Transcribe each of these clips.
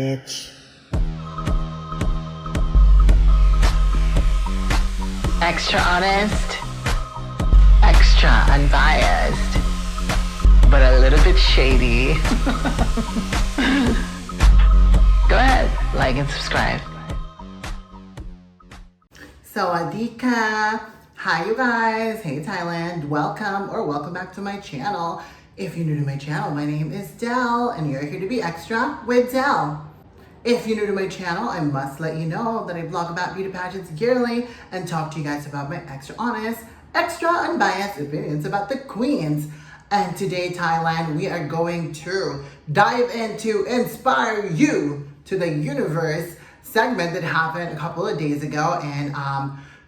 bitch. Extra honest, extra unbiased, but a little bit shady. Go ahead, like and subscribe. Sawadika. Hi you guys, hey Thailand, welcome back to my channel. If you're new to my channel, my name is Del and you're here to be extra with Del. If you're new to my channel, I must let you know that I vlog about beauty pageants yearly and talk to you guys about my extra honest, extra unbiased opinions about the queens. And today, Thailand, we are going to dive into Inspire You to the Universe segment that happened a couple of days ago. And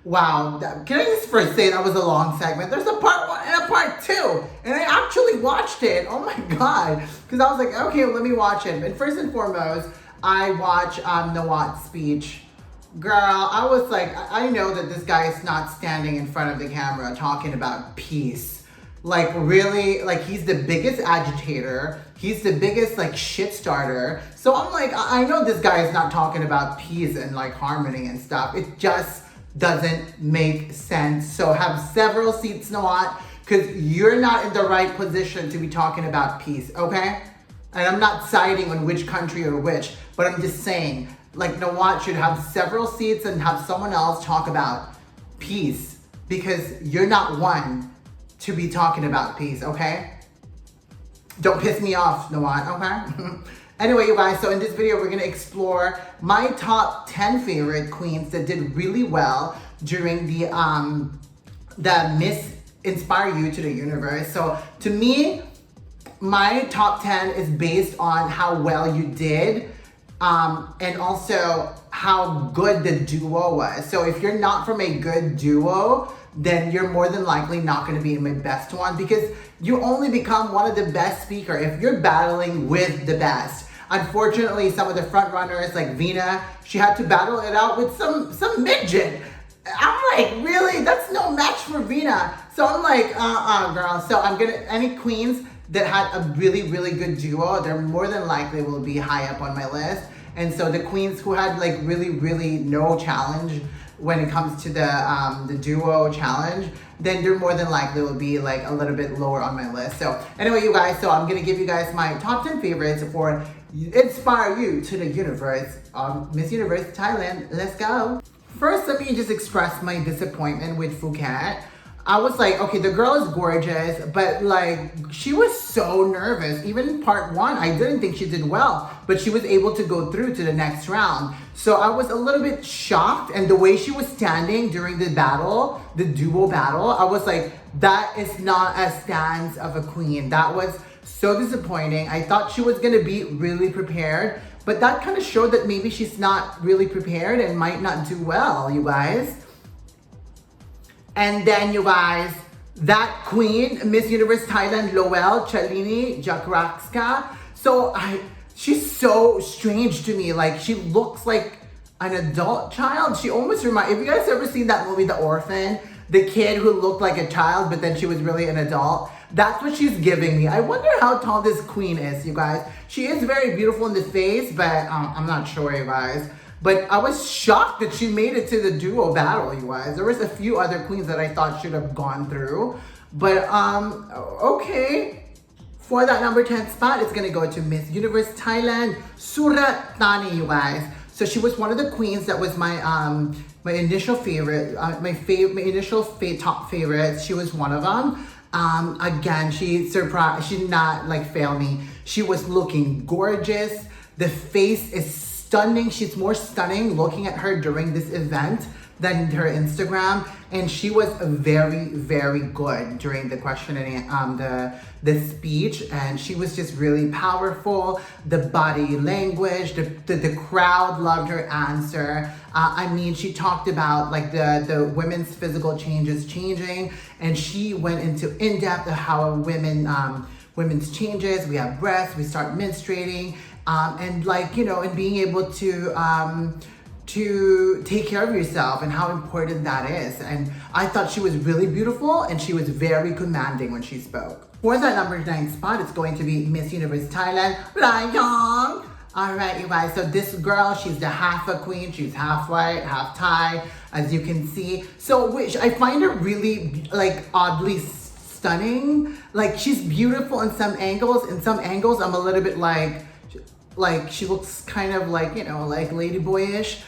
wow, can I just first say that was a long segment? There's a part 1 and a part 2, and I actually watched it. Oh my god, because I was like, okay, let me watch it. But first and foremost, I watched Nawat's speech. Girl, I was like, I know that this guy is not standing in front of the camera talking about peace. Like really, like he's the biggest agitator. He's the biggest like shit starter. So I'm like, I know this guy is not talking about peace and like harmony and stuff. It just doesn't make sense. So have several seats, Nawat, because you're not in the right position to be talking about peace, okay? And I'm not siding on which country or which, but I'm just saying, like Nawat should have several seats and have someone else talk about peace because you're not one to be talking about peace, okay? Don't piss me off, Nawat, okay? Anyway, you guys, so in this video, we're gonna explore my top 10 favorite queens that did really well during the Miss Inspire You to the Universe. So to me, my top 10 is based on how well you did and also how good the duo was. So if you're not from a good duo, then you're more than likely not gonna be in my best one because you only become one of the best speaker if you're battling with the best. Unfortunately, some of the front runners like VEENA, she had to battle it out with some midget. I'm like, really? That's no match for VEENA. So I'm like, girl. So I'm gonna, any queens that had a really, really good duo, they're more than likely will be high up on my list. And so the queens who had like really, really no challenge when it comes to the duo challenge, then they're more than likely will be like a little bit lower on my list. So anyway, you guys, so I'm gonna give you guys my top 10 favorites for Inspire You to the Universe, Miss Universe Thailand. Let's go. First, let me just express my disappointment with Phuket. I was like, okay, the girl is gorgeous, but like, she was so nervous. Even in part 1, I didn't think she did well, but she was able to go through to the next round. So I was a little bit shocked, and the way she was standing during the battle, the duo battle, I was like, that is not a stance of a queen. That was so disappointing. I thought she was gonna be really prepared, but that kind of showed that maybe she's not really prepared and might not do well, you guys. And then, you guys, that queen, Miss Universe Thailand, 𝐌𝐢𝐬𝐬 𝐤𝐴. So she's so strange to me. Like, she looks like an adult child. She almost reminds, if you guys ever seen that movie, The Orphan, the kid who looked like a child, but then she was really an adult. That's what she's giving me. I wonder how tall this queen is, you guys. She is very beautiful in the face, but I'm not sure, you guys. But I was shocked that she made it to the duo battle, you guys. There was a few other queens that I thought should have gone through. But, okay. For that number 10 spot, it's gonna go to Miss Universe Thailand, Surat, Thani, you guys. So she was one of the queens that was my my initial favorite, top favorites. She was one of them. Again, she surprised, she did not like fail me. She was looking gorgeous. The face is stunning. She's more stunning looking at her during this event than her Instagram. And she was very, very good during the questioning, the speech. And she was just really powerful. The body language, the crowd loved her answer. I mean, she talked about like the women's physical changes changing. And she went into in-depth of how women's changes. We have breasts, we start menstruating. And like, you know, and being able to take care of yourself and how important that is. And I thought she was really beautiful and she was very commanding when she spoke. For that number 9 spot, it's going to be Miss Universe Thailand, RAIRIANG. All right, you guys, so this girl, she's the half a queen. She's half white, half Thai, as you can see. So, which I find her really, like, oddly stunning. Like, she's beautiful in some angles. In some angles, I'm a little bit like she looks kind of like, you know, like ladyboyish.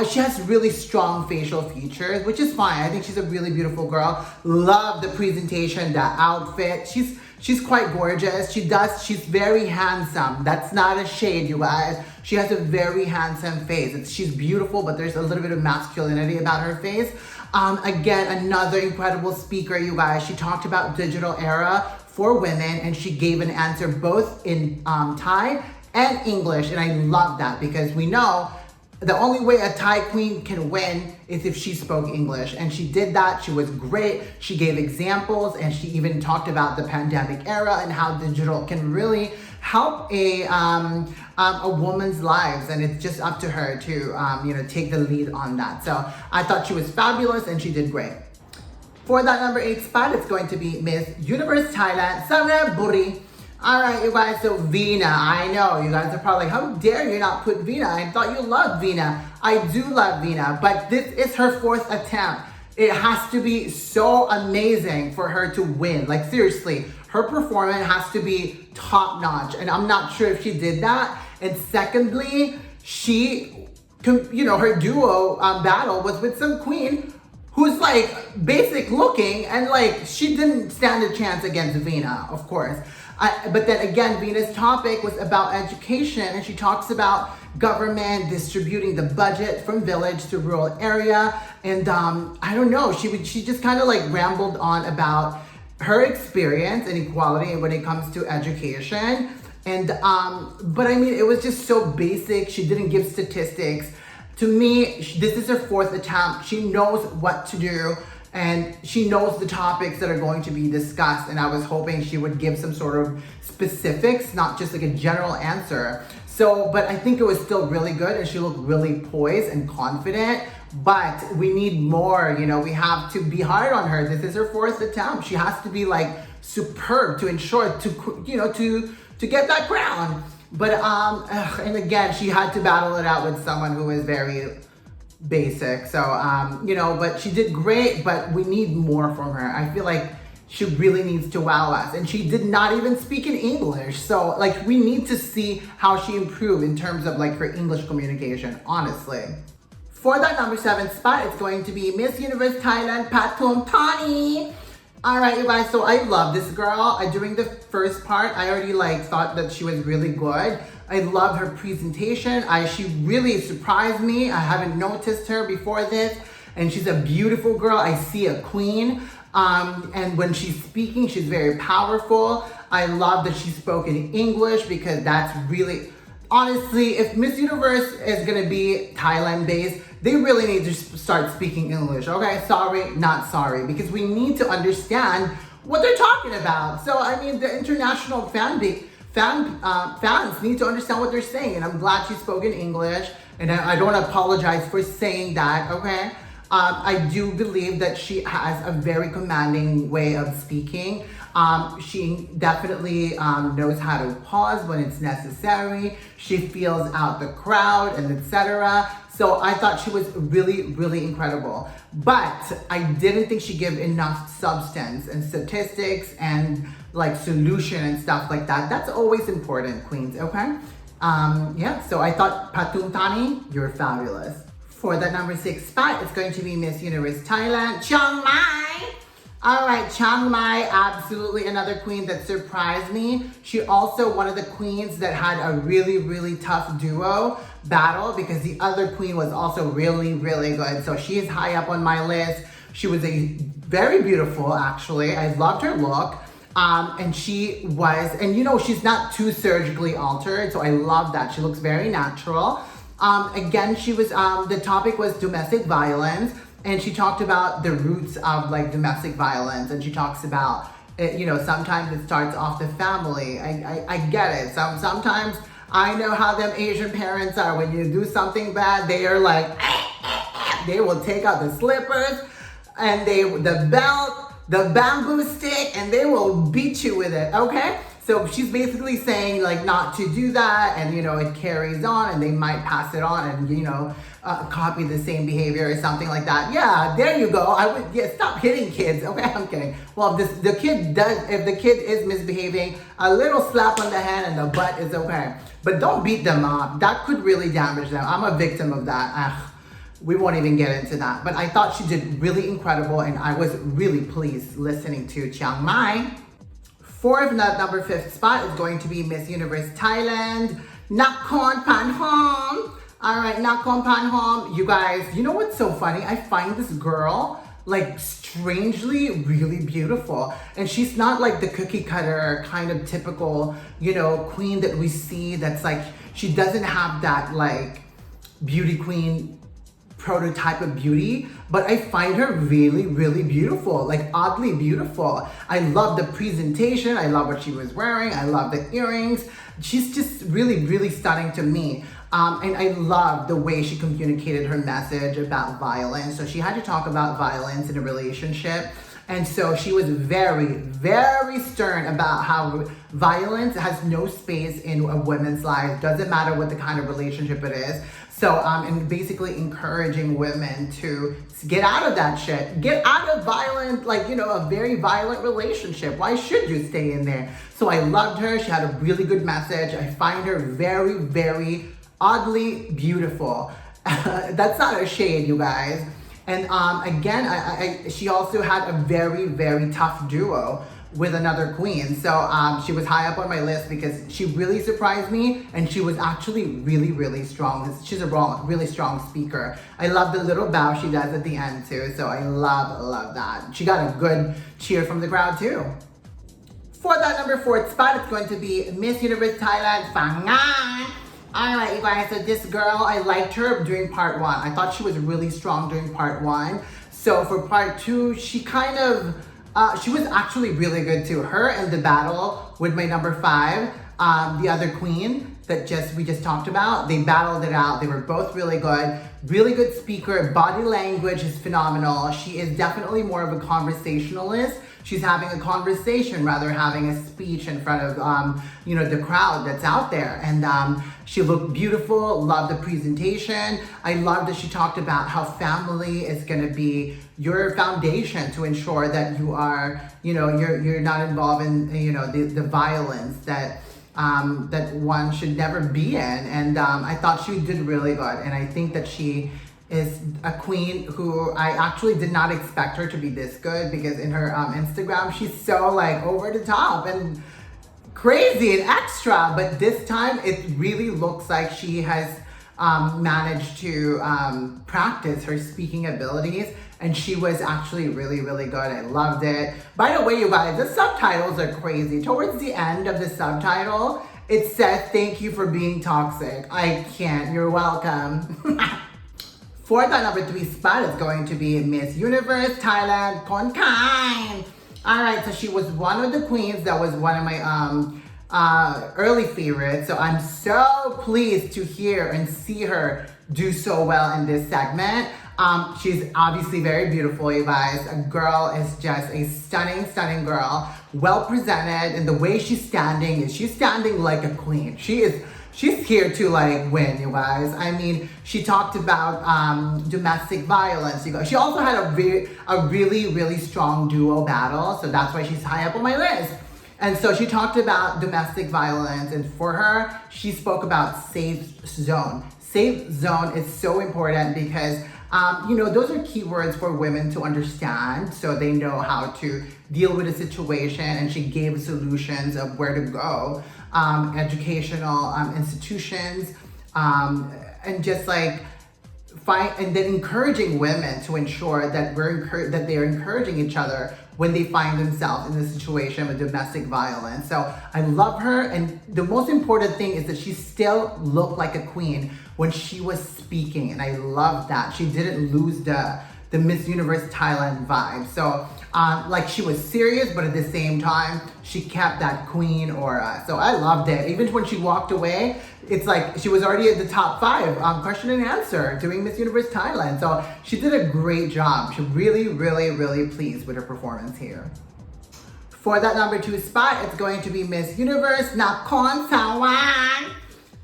She has really strong facial features, which is fine. I think she's a really beautiful girl. Love the presentation, the outfit. She's quite gorgeous. She's very handsome. That's not a shade, you guys. She has a very handsome face. She's beautiful, but there's a little bit of masculinity about her face. Again, another incredible speaker, you guys. She talked about digital era for women, and she gave an answer both in Thai and English. And I love that because we know the only way a Thai queen can win is if she spoke English. And she did that. She was great. She gave examples, and she even talked about the pandemic era and how digital can really help a woman's lives. And it's just up to her to, you know, take the lead on that. So I thought she was fabulous, and she did great. For that number 8 spot, it's going to be Miss Universe Thailand, Saraburi. All right, you guys, so VEENA, I know, you guys are probably like, how dare you not put VEENA? I thought you loved VEENA. I do love VEENA, but this is her 4th attempt. It has to be so amazing for her to win. Like, seriously, her performance has to be top notch, and I'm not sure if she did that. And secondly, she, you know, her duo battle was with some queen who's like basic looking, and like she didn't stand a chance against VEENA, of course. But then again, VEENA's topic was about education, and she talks about government distributing the budget from village to rural area. And I don't know, she just kind of like rambled on about her experience and equality when it comes to education. And but I mean, it was just so basic. She didn't give statistics. To me, this is her 4th attempt. She knows what to do, and she knows the topics that are going to be discussed. And I was hoping she would give some sort of specifics, not just like a general answer. So, but I think it was still really good, and she looked really poised and confident. But we need more, you know, we have to be hard on her. This is her 4th attempt. She has to be like superb to ensure to, you know, to get that crown. But, and again, she had to battle it out with someone who was very basic. So, you know, but she did great, but we need more from her. I feel like she really needs to wow us. And she did not even speak in English. So, like, we need to see how she improved in terms of, like, her English communication, honestly. For that number 7 spot, it's going to be Miss Universe Thailand, Thani. All right, you guys, so I love this girl. During the first part, I already like thought that she was really good. I love her presentation. She really surprised me. I haven't noticed her before this, and she's a beautiful girl. I see a queen, and when she's speaking, she's very powerful. I love that she spoke in English because that's really, honestly, if Miss Universe is gonna be Thailand-based, they really need to start speaking English. Okay, sorry, not sorry, because we need to understand what they're talking about. So, I mean, the international fans need to understand what they're saying, and I'm glad she spoke in English, and I don't apologize for saying that, okay? I do believe that she has a very commanding way of speaking. She definitely knows how to pause when it's necessary. She feels out the crowd and etc. So I thought she was really, really incredible. But I didn't think she gave enough substance and statistics and like solution and stuff like that. That's always important, queens, okay? Yeah, so I thought Thani, you're fabulous. For that number 6 spot, it's going to be Miss Universe Thailand, Chiang Mai. All right, Chiang Mai, absolutely another queen that surprised me. She also one of the queens that had a really, really tough duo battle because the other queen was also really, really good. So she is high up on my list. She was very beautiful, actually. I loved her look. And she was, and you know, she's not too surgically altered. So I love that. She looks very natural. Again, she was, the topic was domestic violence, and she talked about the roots of like domestic violence, and she talks about it, you know, sometimes it starts off the family. I get it. Sometimes I know how them Asian parents are. When you do something bad, they are like, they will take out the slippers and the belt, the bamboo stick, and they will beat you with it, okay? So she's basically saying like not to do that, and you know, it carries on and they might pass it on and you know, copy the same behavior or something like that. Yeah, there you go. I would, yeah, stop hitting kids. Okay, I'm kidding. Well, if the kid is misbehaving, a little slap on the hand and the butt is okay. But don't beat them up. That could really damage them. I'm a victim of that. We won't even get into that. But I thought she did really incredible, and I was really pleased listening to Chiang Mai. Fourth, number 5th spot is going to be Miss Universe Thailand, Nakhon Phanom. All right, Nakhon Phanom. You guys, you know what's so funny? I find this girl like strangely really beautiful, and she's not like the cookie cutter kind of typical, you know, queen that we see. That's like, she doesn't have that like beauty queen prototype of beauty, but I find her really, really beautiful, like oddly beautiful. I love the presentation. I love what she was wearing. I love the earrings. She's just really, really stunning to me. And I love the way she communicated her message about violence. So she had to talk about violence in a relationship. And so she was very, very stern about how violence has no space in a woman's life. Doesn't matter what the kind of relationship it is. So, and basically encouraging women to get out of that shit. Get out of violent, like, you know, a very violent relationship. Why should you stay in there? So I loved her. She had a really good message. I find her very, very oddly beautiful. That's not a shade, you guys. And again, she also had a very, very tough duo with another queen. So she was high up on my list because she really surprised me, and she was actually really, really strong. She's a really strong speaker. I love the little bow she does at the end too. So I love that. She got a good cheer from the crowd too. For that number 4th spot, it's going to be Miss Universe Thailand, Phangan. All right, you guys, so this girl, I liked her during part 1. I thought she was really strong during part 1. So for part 2, she kind of, she was actually really good too. Her and the battle with my number 5, the other queen that we just talked about, they battled it out. They were both really good speaker. Body language is phenomenal. She is definitely more of a conversationalist. She's having a conversation rather having a speech in front of, you know, the crowd that's out there. And she looked beautiful, loved the presentation. I love that she talked about how family is gonna be your foundation to ensure that you are, you know, you're not involved in, you know, the violence that one should never be in. And I thought she did really good. And I think that she is a queen who I actually did not expect her to be this good, because in her Instagram, she's so like over the top and crazy and extra. But this time it really looks like she has managed to practice her speaking abilities, and she was actually really, really good. I loved it. By the way, you guys, the subtitles are crazy. Towards the end of the subtitle, it says, "Thank you for being toxic." I can't. You're welcome. For that number 3 spot is going to be Miss Universe Thailand, Khon. All right, so she was one of the queens that was one of my early favorites. So I'm so pleased to hear and see her do so well in this segment. She's obviously very beautiful, you guys. A girl is just a stunning, stunning girl. Well presented, and the way she's standing like a queen. She's here to like win, you guys. I mean, she talked about domestic violence. You guys. She also had a really, really strong duo battle. So that's why she's high up on my list. And so she talked about domestic violence. And for her, she spoke about safe zone. Safe zone is so important because, you know, those are keywords for women to understand. So they know how to deal with a situation. And she gave solutions of where to go. Educational institutions, and just like and then encouraging women to ensure that that they're encouraging each other when they find themselves in a situation with domestic violence. So I love her, and the most important thing is that she still looked like a queen when she was speaking, and I love that. She didn't lose the Miss Universe Thailand vibe. So like she was serious, but at the same time, she kept that queen aura. So I loved it. Even when she walked away, it's like she was already at the top 5 question and answer doing Miss Universe Thailand. So she did a great job. She really, really, really pleased with her performance here. For that number 2 spot, it's going to be Miss Universe Nakhon Sawan.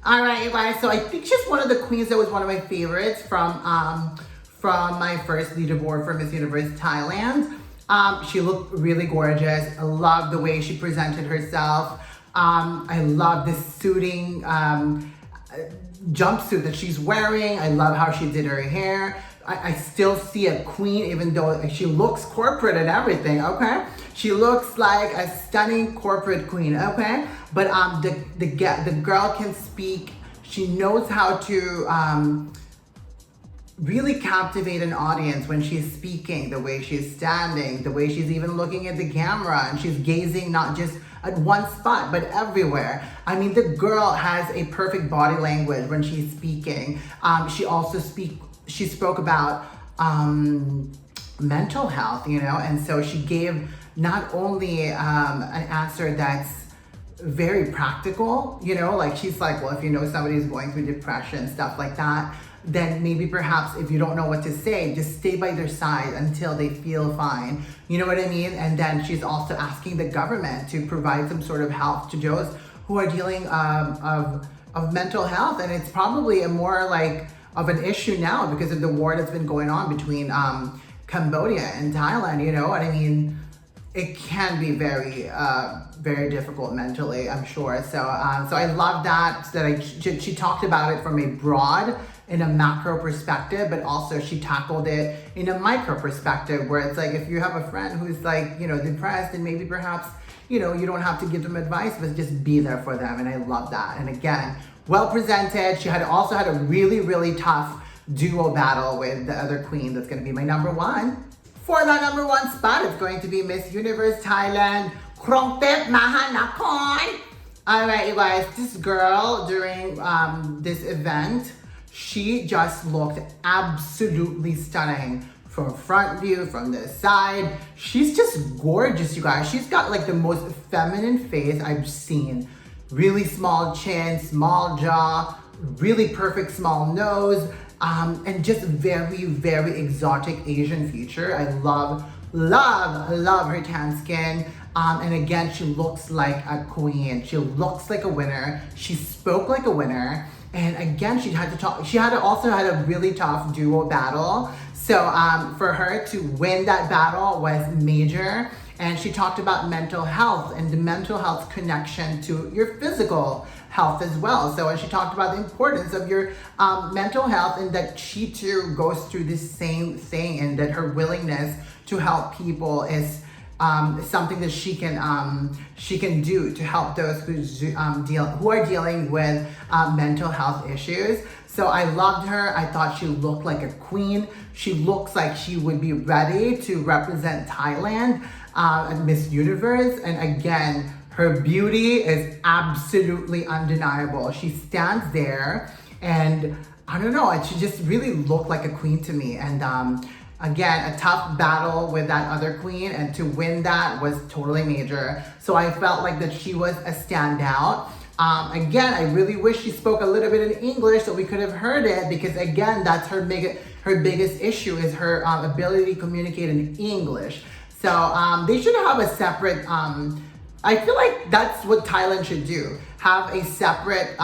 All right, you guys. So I think she's one of the queens that was one of my favorites from my first leaderboard for Miss Universe Thailand. She looked really gorgeous. I love the way she presented herself. I love this suiting jumpsuit that she's wearing. I love how she did her hair. I still see a queen, even though she looks corporate and everything, okay? She looks like a stunning corporate queen, okay? But the girl can speak. She knows how to really captivate an audience when she's speaking, the way she's standing, the way she's even looking at the camera, and she's gazing not just at one spot, but everywhere. I mean, the girl has a perfect body language when she's speaking. She spoke about mental health, you know, and so she gave not only an answer that's very practical, you know, like she's like, well, if you know somebody's going through depression, stuff like that, then maybe perhaps if you don't know what to say, just stay by their side until they feel fine. You know what I mean? And then she's also asking the government to provide some sort of help to those who are dealing of mental health. And it's probably a more like of an issue now because of the war that's been going on between Cambodia and Thailand, you know what I mean? It can be very, very difficult mentally, I'm sure. So I love that she talked about it from a broad, in a macro perspective, but also she tackled it in a micro perspective where it's like, if you have a friend who's like, you know, depressed, and maybe perhaps, you know, you don't have to give them advice, but just be there for them. And I love that. And again, well presented. She also had a really, really tough duo battle with the other queen that's gonna be my number 1. For that number 1 spot, it's going to be Miss Universe Thailand, Krungthep Maha Nakhon. All right, you guys, this girl during this event, she just looked absolutely stunning from front view, from the side. She's just gorgeous, you guys. She's got like the most feminine face I've seen. Really small chin, small jaw, really perfect small nose, and just very, very exotic Asian feature. I love her tan skin. And again, she looks like a queen. She looks like a winner. She spoke like a winner. And again, she also had a really tough duo battle. So for her to win that battle was major. And she talked about mental health and the mental health connection to your physical health as well. So, and she talked about the importance of your mental health, and that she too goes through the same thing, and that her willingness to help people is something that she can do to help those who are dealing with mental health issues. So I loved her. I thought she looked like a queen. She looks like she would be ready to represent Thailand at Miss Universe. And again, her beauty is absolutely undeniable. She stands there and I don't know, she just really looked like a queen to me. And again, a tough battle with that other queen, and to win that was totally major. So I felt like that she was a standout. Again, I really wish she spoke a little bit in English so we could have heard it, because again, that's her biggest issue, is her ability to communicate in English. So they should have a separate, I feel like that's what Thailand should do. Have a separate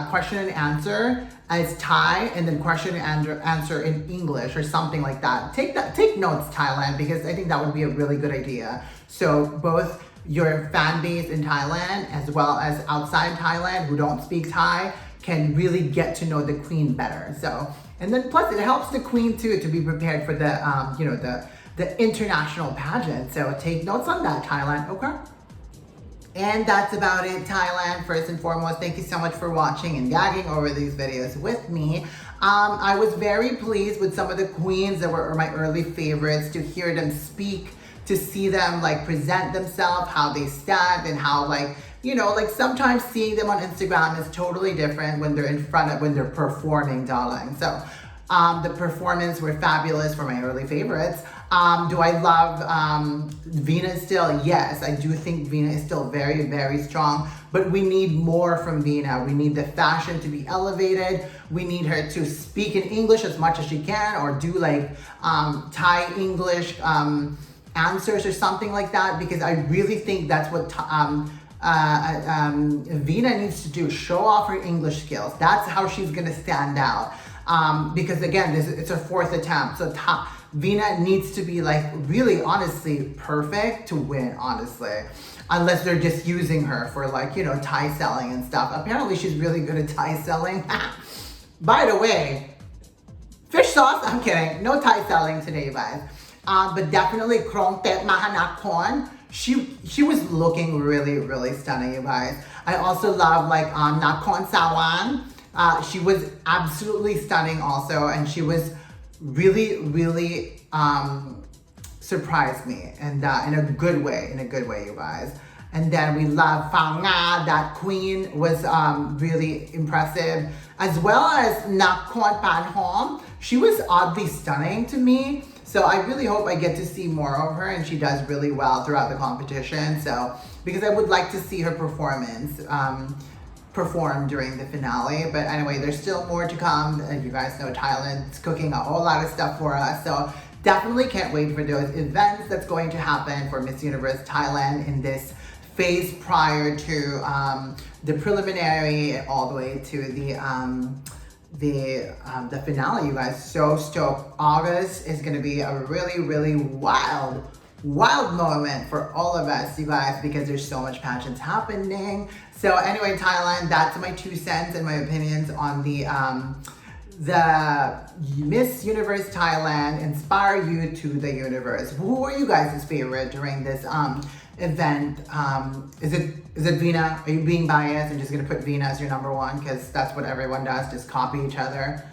question and answer as Thai, and then question and answer in English or something like that. Take notes, Thailand, because I think that would be a really good idea. So both your fan base in Thailand as well as outside Thailand who don't speak Thai can really get to know the queen better. So, and then plus it helps the queen too to be prepared for the the international pageant. So take notes on that, Thailand, okay? And that's about it, Thailand. First and foremost, thank you so much for watching and gagging over these videos with me. I was very pleased with some of the queens that were my early favorites, to hear them speak, to see them like present themselves, how they stand, and how like sometimes seeing them on Instagram is totally different when they're performing, darling. So the performance were fabulous for my early favorites. Do I love VEENA still? Yes, I do think VEENA is still very, very strong, but we need more from VEENA. We need the fashion to be elevated. We need her to speak in English as much as she can, or do like Thai English answers or something like that, because I really think that's what VEENA needs to do, show off her English skills. That's how she's gonna stand out. Because again, it's her 4th attempt, so VEENA needs to be like really honestly perfect to win, honestly. Unless they're just using her for like, you know, Thai selling and stuff. Apparently she's really good at Thai selling. By the way, fish sauce, I'm kidding, no Thai selling today, you guys. But definitely Krungthep Maha Nakhon. She was looking really, really stunning, you guys. I also love like Nakhon Sawan. She was absolutely stunning also, and she was really, really surprised me, and in a good way, you guys. And then we love VEENA, that queen was really impressive, as well as Nakhon Panhom. She was oddly stunning to me. So I really hope I get to see more of her, and she does really well throughout the competition. So, because I would like to see her performance perform during the finale. But anyway, there's still more to come. And you guys know Thailand's cooking a whole lot of stuff for us. So definitely can't wait for those events that's going to happen for Miss Universe Thailand in this phase prior to the preliminary all the way to the finale, you guys. So stoked. August is gonna be a really, really wild moment for all of us, you guys, because there's so much pageants happening. So anyway, Thailand, that's my 2 cents and my opinions on the Miss Universe Thailand Inspire You to the Universe. Who are you guys' favorite during this event? Is it VEENA? Are you being biased and just gonna put VEENA as your #1 because that's what everyone does, just copy each other?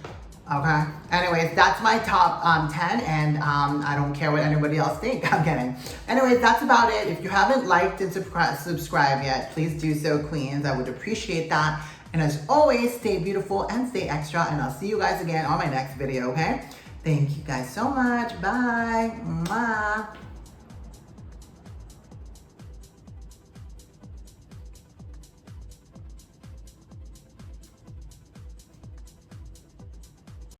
Okay. Anyways, that's my top 10, and I don't care what anybody else thinks. I'm kidding. Anyways, that's about it. If you haven't liked and subscribed yet, please do so, queens. I would appreciate that. And as always, stay beautiful and stay extra, and I'll see you guys again on my next video, okay? Thank you guys so much. Bye. Mwah.